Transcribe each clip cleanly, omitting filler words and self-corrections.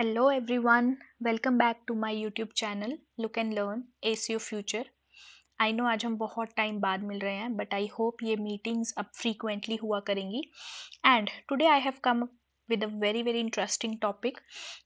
Hello everyone, welcome back to my YouTube channel Look and Learn ACO Future. I know आज हम बहुत time बाद मिल रहे हैं बट आई होप ये मीटिंग्स अब फ्रीक्वेंटली हुआ करेंगी and today I have come with a very interesting topic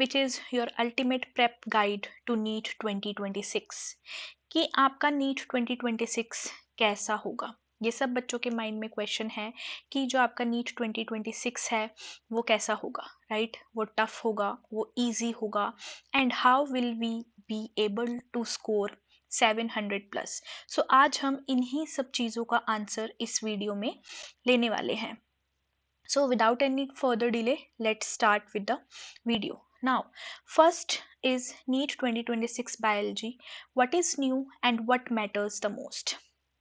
which is your ultimate prep guide to NEET 2026 कि आपका NEET 2026 कैसा होगा। ये सब बच्चों के माइंड में क्वेश्चन है कि जो आपका NEET 2026 है वो कैसा होगा, राइट? वो टफ होगा, वो इजी होगा and how will we be able to score 700 plus. So आज हम इन्हीं सब चीज़ों का आंसर इस वीडियो में लेने वाले हैं। So without any further delay, let's start with the video. Now, first is NEET 2026 Biology. What is new and what matters the most?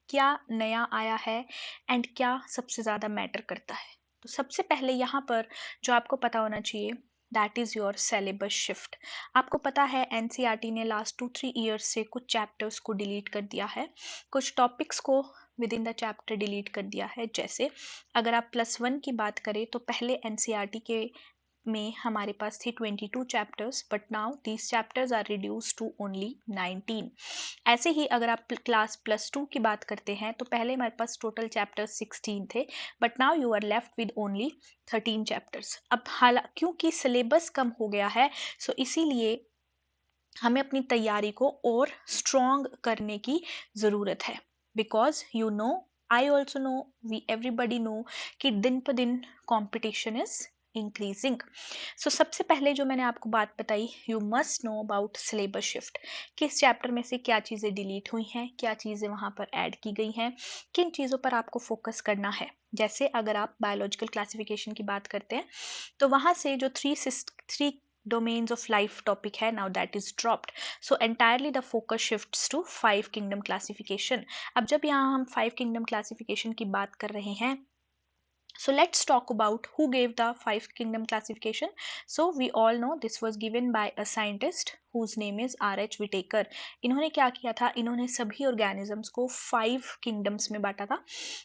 क्या नया आया है एंड क्या सबसे ज़्यादा मैटर करता है? तो सबसे पहले यहाँ पर जो आपको पता होना चाहिए that is your syllabus shift. आपको पता है एनसीईआरटी ने लास्ट 2-3 ईयर्स से कुछ चैप्टर्स को डिलीट कर दिया है, कुछ टॉपिक्स को with in the chapter delete कर दिया है। जैसे अगर आप +1 की बात करें तो पहले एनसीईआरटी के में हमारे पास थी 22 chapters but now these chapters are reduce to only 19। ऐसे ही अगर आप क्लास +2 की बात करते हैं तो पहले हमारे पास टोटल चैप्टर्स 16 थे but now you are left with only 13 chapters. अब हालांकि क्योंकि सिलेबस कम हो गया है सो इसीलिए हमें अपनी तैयारी को और स्ट्रॉन्ग करने की ज़रूरत है because you know I also know we everybody know कि दिन पर दिन कॉम्पिटिशन इज इंक्रीजिंग। सो सबसे पहले जो मैंने आपको बात बताई you must know about syllabus shift. किस चैप्टर में से क्या चीज़ें डिलीट हुई हैं, क्या चीज़ें वहाँ पर ऐड की गई हैं, किन चीज़ों पर आपको फोकस करना है। जैसे अगर आप बायोलॉजिकल क्लासिफिकेशन की बात करते हैं तो वहाँ से जो three domains of life topic है now that is dropped, so entirely the focus shifts to 5 kingdom classification। अब जब यहाँ हम 5 kingdom classification की बात कर रहे हैं so let's talk about who gave the 5 kingdom classification। So we all know this was given by a scientist whose name is R.H. Whitaker। इन्होंने क्या किया था, इन्होंने सभी organisms को 5 kingdoms में बांटा था।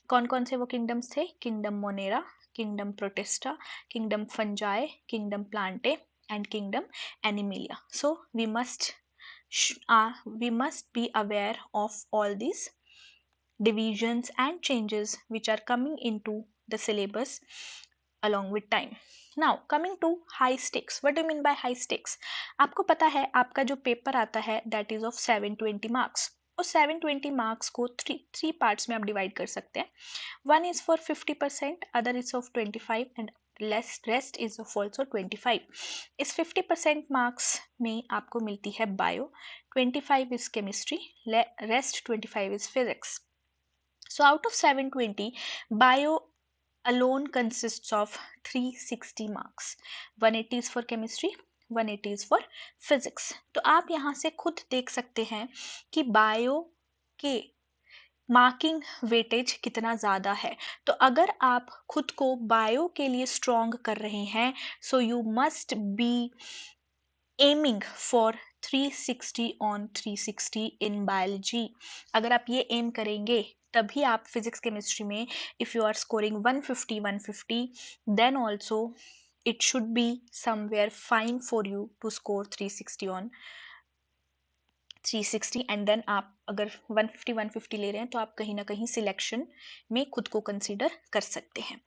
कौन कौन से वो kingdoms थे? Kingdom Monera, Kingdom Protista, Kingdom Fungi, Kingdom Plantae and Kingdom Animalia। So we must be aware of all these divisions and changes which are coming into the syllabus along with time। Now coming to high stakes, what do you mean by high stakes? आपको पता है आपका जो paper आता है that is of 720 marks। उस 720 marks को three parts में आप डिवाइड कर सकते हैं। One is for 50%, other is of 25 and rest is of also 25। इस 50% मार्क्स में आपको मिलती है bio, 25 is chemistry, rest 25 is physics। So out of 720, bio alone consists of 360 marks, 180 is for chemistry, 180 is for physics। तो आप यहाँ से खुद देख सकते हैं कि बायो के मार्किंग वेटेज कितना ज़्यादा है। तो अगर आप खुद को बायो के लिए स्ट्रॉन्ग कर रहे हैं so you must be aiming for 360 on 360 in biology. अगर आप ये एम करेंगे तभी आप फिजिक्स केमिस्ट्री में if you are scoring 150 then also it should be somewhere fine for you to score 360 on 360 and then आप अगर 150 ले रहे हैं तो आप कहीं ना कहीं सिलेक्शन में खुद को कंसीडर कर सकते हैं।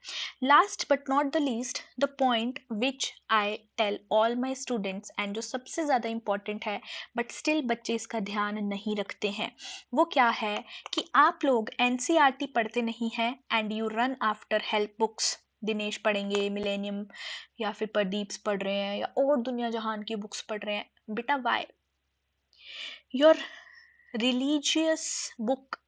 Last but not the least the point which I tell all my students and जो सबसे ज़्यादा इम्पॉर्टेंट है बट स्टिल बच्चे इसका ध्यान नहीं रखते हैं वो क्या है कि आप लोग एनसीईआरटी पढ़ते नहीं हैं and you run after help books. Dinesh पढ़ेंगे, मिलेनियम या फिर प्रदीप्स पढ़ रहे हैं या और दुनिया जहान की बुक्स पढ़ रहे हैं। बेटा Y? Your religious book,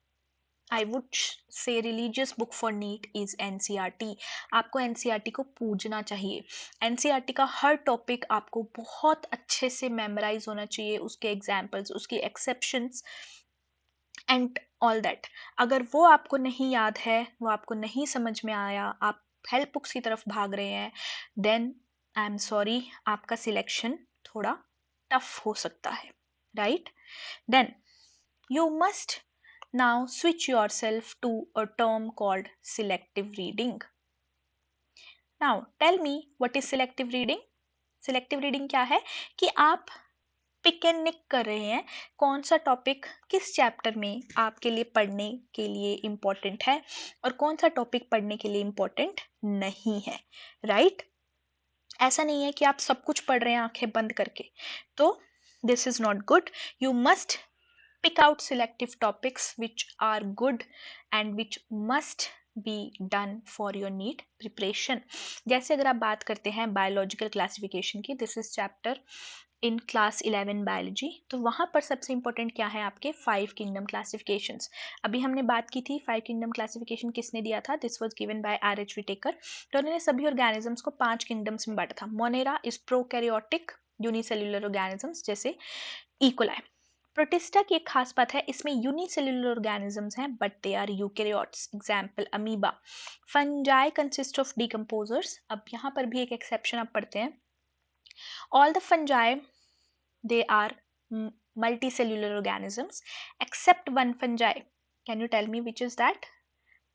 I would say religious book for NEET is NCERT। आपको NCERT को पूजना चाहिए। NCERT का हर टॉपिक आपको बहुत अच्छे से मेमोराइज होना चाहिए, उसके एग्जाम्पल्स, उसके एक्सेप्शंस एंड ऑल दैट। अगर वो आपको नहीं याद है, वो आपको नहीं समझ में आया, आप हेल्प बुक्स की तरफ भाग रहे हैं, देन आई एम सॉरी, आपका सिलेक्शन थोड़ा टफ हो सकता है, right? Then you must now switch yourself to a term called selective reading। Now tell me what is selective reading? Selective reading क्या है कि आप पिक एंड निक कर रहे हैं कौन सा टॉपिक किस चैप्टर में आपके लिए पढ़ने के लिए इम्पोर्टेंट है और कौन सा टॉपिक पढ़ने के लिए इम्पोर्टेंट नहीं है, राइट? ऐसा नहीं है कि आप सब कुछ पढ़ रहे हैं आंखें बंद करके, तो this is not good. You must pick out selective topics which are good and which must be done for your need preparation. जैसे अगर आप बात करते हैं बायोलॉजिकल क्लासिफिकेशन की, this is chapter in class 11 biology, तो वहाँ पर सबसे इंपॉर्टेंट क्या है आपके 5 किंगडम क्लासिफिकेशंस. अभी हमने बात की थी 5 किंगडम क्लासिफिकेशन किसने दिया था, this was given by R H Whittaker. तो उन्होंने सभी ऑर्गेनिजम्स को 5 किंगडम्स में बांटा था. Monera is prokaryotic unicellular organisms जैसे इकोलाई. प्रोटिस्टा की एक खास बात है, इसमें यूनिसेल्युलर ऑर्गेनिजम्स हैं but they are eukaryotes, example amoeba. Fungi consist of decomposers. अब यहाँ पर भी एक एक्सेप्शन आप पढ़ते हैं. All the fungi they are multicellular organisms except one fungi. Can you tell me which is that?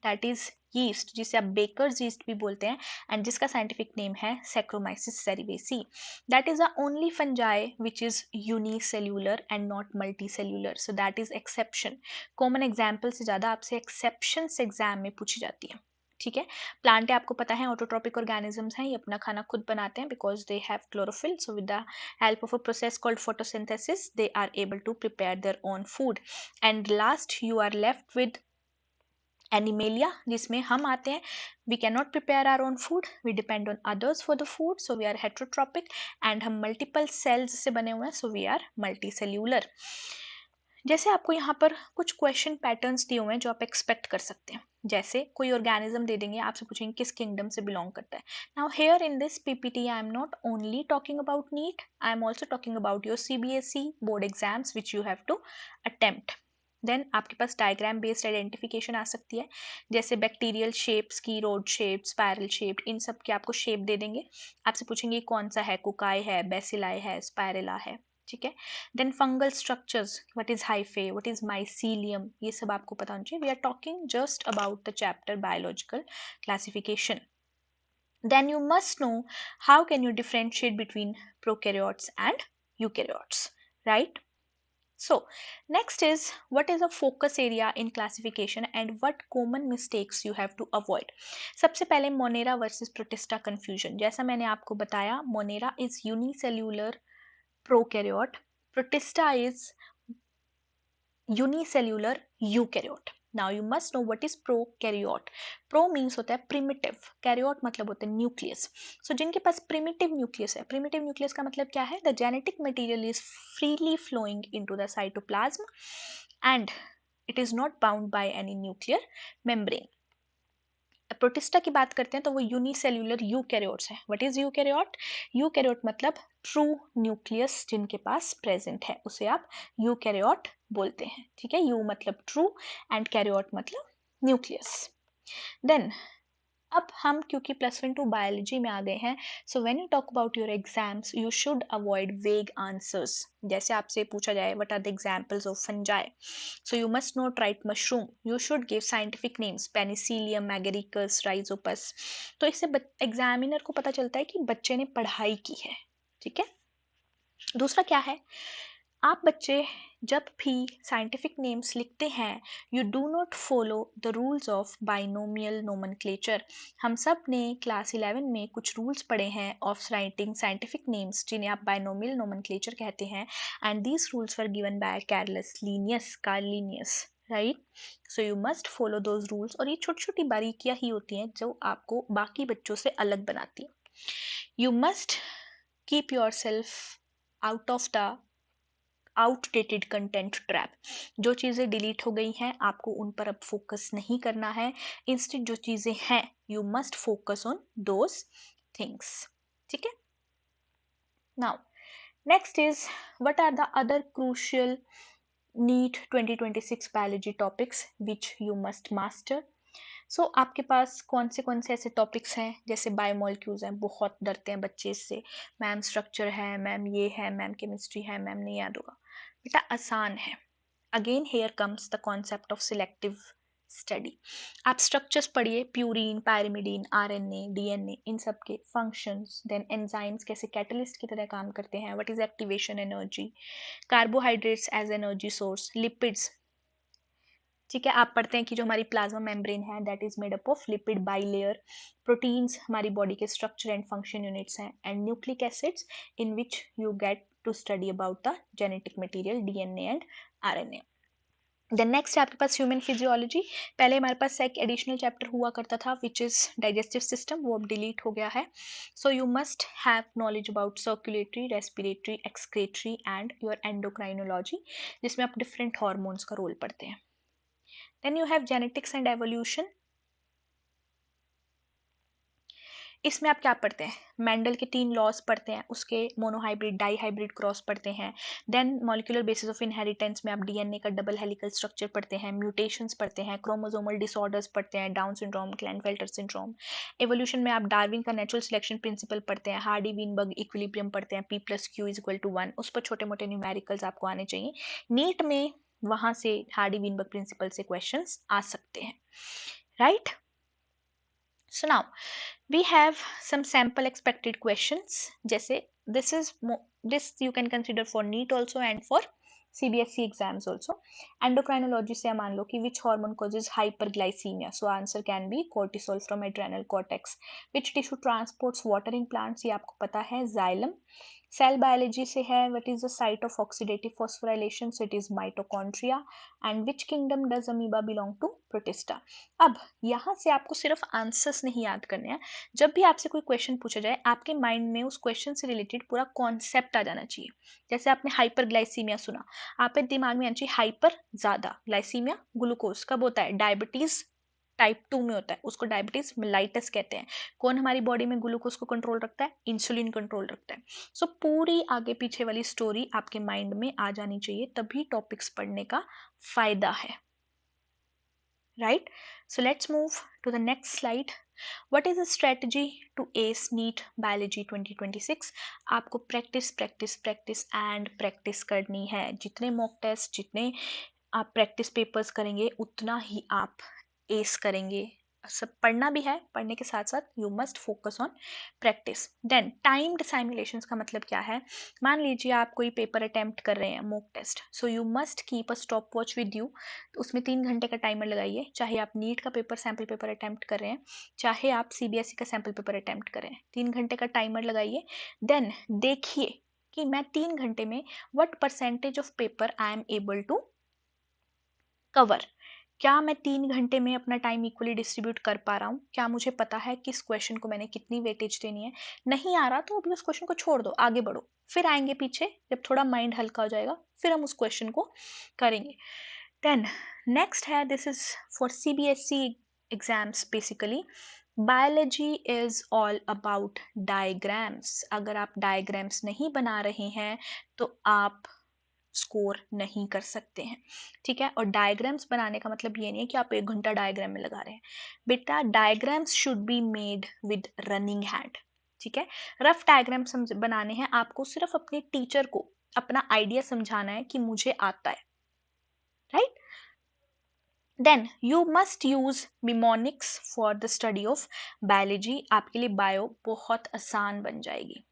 That is yeast, जिसे आप बेकर्स यीस्ट भी बोलते हैं एंड जिसका साइंटिफिक नेम है Saccharomyces cerevisiae. That is the only fungi which is unicellular and not multicellular, so that is exception. Common example से ज़्यादा आपसे एक्सेप्शंस एग्जाम में पूछी जाती है, ठीक है. प्लांट है, आपको पता है ऑटोट्रॉपिक ऑर्गेनिजम्स हैं, ये अपना खाना खुद बनाते हैं because they have chlorophyll. So with the help of a process called photosynthesis they are able to prepare their own food. And last you are left with Animalia, जिसमें हम आते हैं. We can not prepare our own food, we depend on others for the food, so we are heterotrophic. And हम multiple cells से बने हुए हैं, so we are multi cellular. जैसे आपको यहाँ पर कुछ क्वेश्चन पैटर्न्स दिए हुए हैं जो आप एक्सपेक्ट कर सकते हैं. जैसे कोई ऑर्गेनिज्म दे देंगे, आपसे पूछेंगे किस किंगडम से बिलोंग करता है. Now here in this PPT I am not only talking about NEET, I am also talking about your CBSE board exams which you have to attempt. Then आपके पास डायग्राम बेस्ड आइडेंटिफिकेशन आ सकती है, जैसे bacterial shapes की, rod shape, spiral shape, इन सब की आपको शेप दे देंगे. आपसे पूछेंगे कौन सा है, कुकाई है, बेसिलाई है, स्पायरेला है, ठीक है. Then fungal structures, what is hyphae, what is mycelium, ये सब आपको पता होना चाहिए. We are talking just about the chapter biological classification. Then you must know how can you differentiate between prokaryotes and eukaryotes, right? So next is what is a focus area in classification and what common mistakes you have to avoid. सबसे पहले Monera versus protista confusion. जैसा मैंने आपको बताया, Monera is unicellular prokaryote, protista is unicellular eukaryote. Now you must know what is prokaryote. Pro means होता है primitive, karyote मतलब होता है nucleus. So जिनके पास primitive nucleus है, primitive nucleus का मतलब क्या है? The genetic material is freely flowing into the cytoplasm and it is not bound by any nuclear membrane. Protista की बात करते हैं तो वो यूनिसेल्युलर यूकैरियोट्स है. What is eukaryote? यूकैरियोट मतलब ट्रू न्यूक्लियस जिनके पास प्रेजेंट है, उसे आप यूकैरियोट बोलते हैं, ठीक है. यू मतलब ट्रू एंड कैरियोट मतलब न्यूक्लियस. देन अब हम क्योंकि +1 to बायोलॉजी में आ गए हैं, so when you talk about your exams you should avoid vague answers. जैसे आपसे पूछा जाए what are the examples of fungi, so you must not write mushroom, you should give scientific names, penicillium, agaricus, rhizopus. तो इससे examiner को पता चलता है कि बच्चे ने पढ़ाई की है, ठीक है. दूसरा क्या है, आप बच्चे जब भी साइंटिफिक नेम्स लिखते हैं, you do not follow the rules of binomial nomenclature. हम सब ने क्लास 11 में कुछ रूल्स पढ़े हैं ऑफ राइटिंग साइंटिफिक नेम्स जिन्हें आप बाइनोमियल नोमेनक्लेचर कहते हैं, and these rules were given by Karl Linnaeus, right. So you must follow those rules. और ये छोटी छोटी बारीकियाँ ही होती हैं जो आपको बाकी बच्चों से अलग बनाती हैं. You must keep your self out of the outdated content trap. जो चीज़ें डिलीट हो गई हैं आपको उन पर अब फोकस नहीं करना है. इंस्टेड जो चीज़ें हैं you must focus on those things, ठीक है. Now next is what are the other crucial NEET 2026 biology topics which you must master. So आपके पास कौन से ऐसे टॉपिक्स हैं, जैसे बायोमोलिक्यूल्स हैं, बहुत डरते हैं बच्चे इससे. मैम स्ट्रक्चर है, मैम ये है, मैम केमिस्ट्री है, मैम नहीं याद होगा. बेटा आसान है. Again here comes the concept of selective study. आप स्ट्रक्चर्स पढ़िए, प्यूरिन, पायरिमिडीन, आरएनए, डीएनए, इन सब के फंक्शंस, देन एंजाइम्स कैसे कैटलिस्ट की तरह काम करते हैं, what is activation energy, carbohydrates as energy source, lipids. ठीक है, आप पढ़ते हैं कि जो हमारी प्लाज्मा मेम्ब्रेन है that is made up of lipid bilayer, proteins हमारी बॉडी के स्ट्रक्चर एंड फंक्शन यूनिट्स हैं, and nucleic acids in which you get to study about the genetic material DNA and RNA. Then next है आपके पास human physiology. पहले हमारे पास एक additional chapter हुआ करता था विच इज डाइजेस्टिव सिस्टम, वो अब डिलीट हो गया है। So you must have knowledge about circulatory, respiratory, excretory and your endocrinology, जिसमें आप डिफरेंट हार्मोन्स का रोल पढ़ते हैं। Then you have genetics and evolution. इसमें आप क्या पढ़ते हैं, मेंडल के 3 लॉज पढ़ते हैं, उसके मोनोहाइब्रिड, डाईहाइब्रिड क्रॉस पढ़ते हैं। Then molecular basis of inheritance में आप डीएनए का डबल हेलिकल स्ट्रक्चर पढ़ते हैं, म्यूटेशंस पढ़ते हैं, क्रोमोसोमल डिसऑर्डर्स पढ़ते हैं, down syndrome, Klinefelter syndrome. Evolution में आप डार्विन का नेचुरल सिलेक्शन प्रिंसिपल पढ़ते हैं, हार्डी वीनबर्ग इक्विलिब्रियम पढ़ते हैं, P+Q=1, उस पर छोटे मोटे न्यूमेरिकल्स आपको आने चाहिए। नीट में वहां से हार्डी वीनबर्ग प्रिंसिपल से क्वेश्चंस आ सकते हैं, right. So now we have some sample expected questions जैसे this you can consider for NEET also and for CBSE exams also। endocrinology से मान लो कि which hormone causes hyperglycemia, so answer can be cortisol from adrenal cortex। which tissue transports water in plants, ये आपको पता है xylem। Cell biology से है what is the site of oxidative phosphorylation, so it is mitochondria। and which kingdom does amoeba belong to, protista। अब यहाँ से आपको सिर्फ आंसर्स नहीं याद करने हैं, जब भी आपसे कोई क्वेश्चन पूछा जाए आपके माइंड में उस क्वेश्चन से रिलेटेड पूरा कॉन्सेप्ट आ जाना चाहिए। जैसे आपने हाइपरग्लाइसीमिया सुना, आपके दिमाग में आना चाहिए हाइपर ज़्यादा, ग्लाइसीमिया ग्लूकोज कब होता है, डायबिटीज टाइप 2 में होता है, उसको डायबिटीज मेलाइटस कहते हैं। कौन हमारी बॉडी में ग्लूकोज को कंट्रोल रखता है, इंसुलिन कंट्रोल रखता है। सो पूरी आगे पीछे वाली स्टोरी आपके माइंड में आ जानी चाहिए, तभी टॉपिक्स पढ़ने का फायदा है, right? So let's move to the next slide। What is a strategy to ace NEET Biology 2026? आपको practice practice practice and practice करनी है। जितने मॉक टेस्ट, जितने आप प्रैक्टिस पेपर्स करेंगे उतना ही आप एस करेंगे। सब पढ़ना भी है, पढ़ने के साथ साथ you must focus on practice. Then timed simulations का मतलब क्या है, मान लीजिए आप कोई पेपर अटेम्प्ट कर रहे हैं, mock test, so you must keep a stopwatch with you. तो उसमें 3 घंटे का टाइमर लगाइए, चाहे आप नीट का पेपर सैम्पल पेपर अटेम्प्ट कर रहे हैं, चाहे आप सीबीएसई का सैम्पल पेपर अटेम्प्ट कर रहे हैं, 3 घंटे का टाइमर लगाइए। देन देखिए कि मैं 3 घंटे में what percentage of paper I am able to cover. क्या मैं 3 घंटे में अपना टाइम इक्वली डिस्ट्रीब्यूट कर पा रहा हूँ, क्या मुझे पता है किस क्वेश्चन को मैंने कितनी वेटेज देनी है। नहीं आ रहा तो अभी उस क्वेश्चन को छोड़ दो, आगे बढ़ो, फिर आएंगे पीछे, जब थोड़ा माइंड हल्का हो जाएगा फिर हम उस क्वेश्चन को करेंगे। देन नेक्स्ट है, this is for CBSE exams basically. Biology is all about diagrams. अगर आप डायग्राम्स नहीं बना रहे हैं तो आप स्कोर नहीं कर सकते हैं, ठीक है। और डायग्राम्स बनाने का मतलब ये नहीं है कि आप 1 घंटा डायग्राम में लगा रहे हैं, बेटा diagrams should be made with running hand, ठीक है। रफ डायग्राम बनाने हैं, आपको सिर्फ अपने टीचर को अपना आइडिया समझाना है कि मुझे आता है, right. Then you must use mnemonics for the study of biology, आपके लिए बायो बहुत आसान बन जाएगी।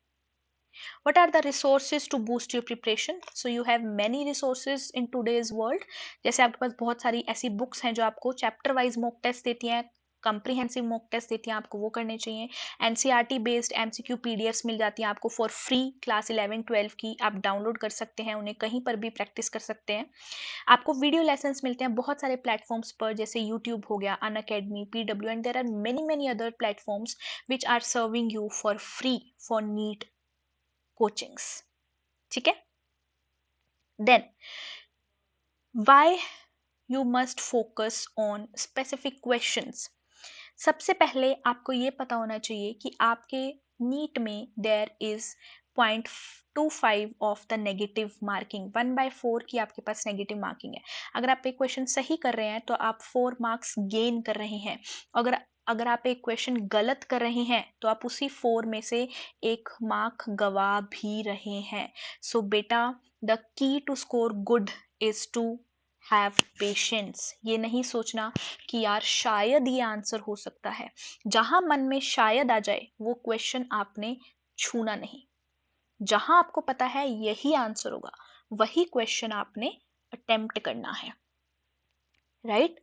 What are the resources to boost your preparation? So you have many resources in today's world। जैसे आपके पास बहुत सारी ऐसी बुक्स हैं जो आपको चैप्टर वाइज मॉक टेस्ट देती हैं, कंप्रीहेंसिव मॉक टेस्ट देती हैं, आपको वो करने चाहिए। एनसीईआरटी बेस्ड एमसीक्यू पीडीएफ्स मिल जाती हैं आपको फॉर फ्री, क्लास 11-12 की आप डाउनलोड कर सकते हैं, उन्हें कहीं पर भी प्रैक्टिस कर सकते हैं। आपको वीडियो लेसन्स मिलते हैं बहुत सारे प्लेटफॉर्म्स पर, जैसे यूट्यूब हो गया, Unacademy, PW, and there are many many other platforms which are serving you for free for NEET coachings, ठीक है। Then why you must focus on specific questions. सबसे पहले आपको ये पता होना चाहिए कि आपके नीट में there is 0.25 of the negative marking, 1/4 की आपके पास नेगेटिव मार्किंग है। अगर आप एक क्वेश्चन सही कर रहे हैं तो आप 4 मार्क्स गेन कर रहे हैं। अगर अगर आप एक क्वेश्चन गलत कर रहे हैं तो आप उसी 4 में से 1 मार्क गवा भी रहे हैं। सो बेटा the key to score good is to have patience. ये नहीं सोचना कि यार शायद ये आंसर हो सकता है। जहां मन में शायद आ जाए वो क्वेश्चन आपने छूना नहीं। जहां आपको पता है यही आंसर होगा वही क्वेश्चन आपने अटेम्प्ट करना है, राइट।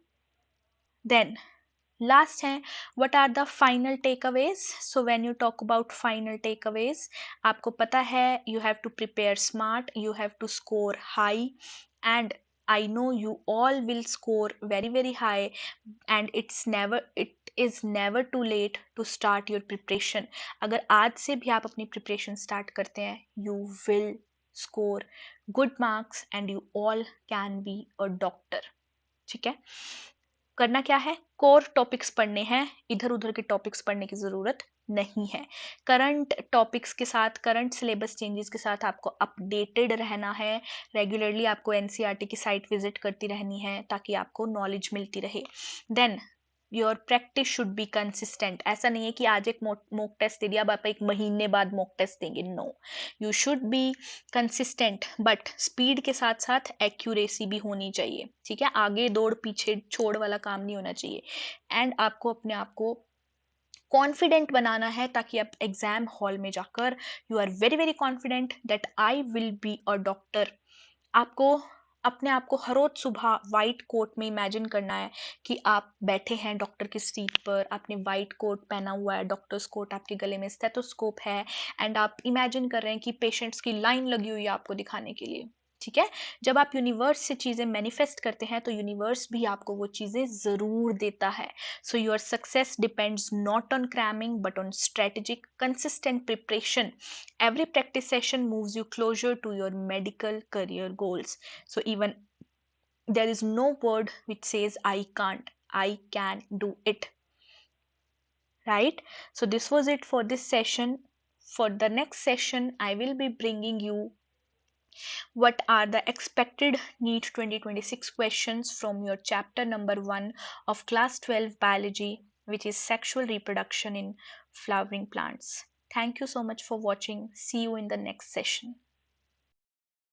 देन लास्ट है, what are the final takeaways. So when you talk about final takeaways, आपको पता है you have to prepare smart, you have to score high, and I know you all will score very very high, and it is never too late to start your preparation. अगर आज से भी आप अपनी preparation start करते हैं, you will score good marks and you all can be a doctor. ठीक है। करना क्या है, कोर टॉपिक्स पढ़ने हैं, इधर उधर के टॉपिक्स पढ़ने की जरूरत नहीं है। करंट टॉपिक्स के साथ, करंट सिलेबस चेंजेस के साथ आपको अपडेटेड रहना है। रेगुलरली आपको एनसीईआरटी की साइट विजिट करती रहनी है ताकि आपको नॉलेज मिलती रहे। Then your practice should be consistent. ऐसा नहीं है कि आज एक मॉक टेस्ट दे दिया, अब आप एक महीने बाद मॉक टेस्ट देंगे, no. You should be consistent, but speed के साथ साथ एक्यूरेसी भी होनी चाहिए, ठीक है। आगे दौड़ पीछे छोड़ वाला काम नहीं होना चाहिए। एंड आपको अपने आप को कॉन्फिडेंट बनाना है ताकि आप एग्जाम हॉल में जाकर you are very very confident that I will be a doctor. आपको अपने आप को हर रोज सुबह वाइट कोट में इमेजिन करना है कि आप बैठे हैं डॉक्टर की सीट पर, आपने वाइट कोट पहना हुआ है, डॉक्टर्स कोट, आपके गले में स्टेथोस्कोप है, एंड आप इमेजिन कर रहे हैं कि पेशेंट्स की लाइन लगी हुई है आपको दिखाने के लिए, ठीक है। जब आप यूनिवर्स से चीज़ें मैनिफेस्ट करते हैं तो यूनिवर्स भी आपको वो चीज़ें ज़रूर देता है। So your success depends not on cramming but on strategic consistent preparation. Every practice session moves you closer to your medical career goals. So, even there is no word which says I can't, I can do it, right? So, this was it for this session. For the next session, I will be bringing you what are the expected NEET 2026 questions from your chapter number 1 of class 12 biology, which is sexual reproduction in flowering plants. Thank you so much for watching. See you in the next session.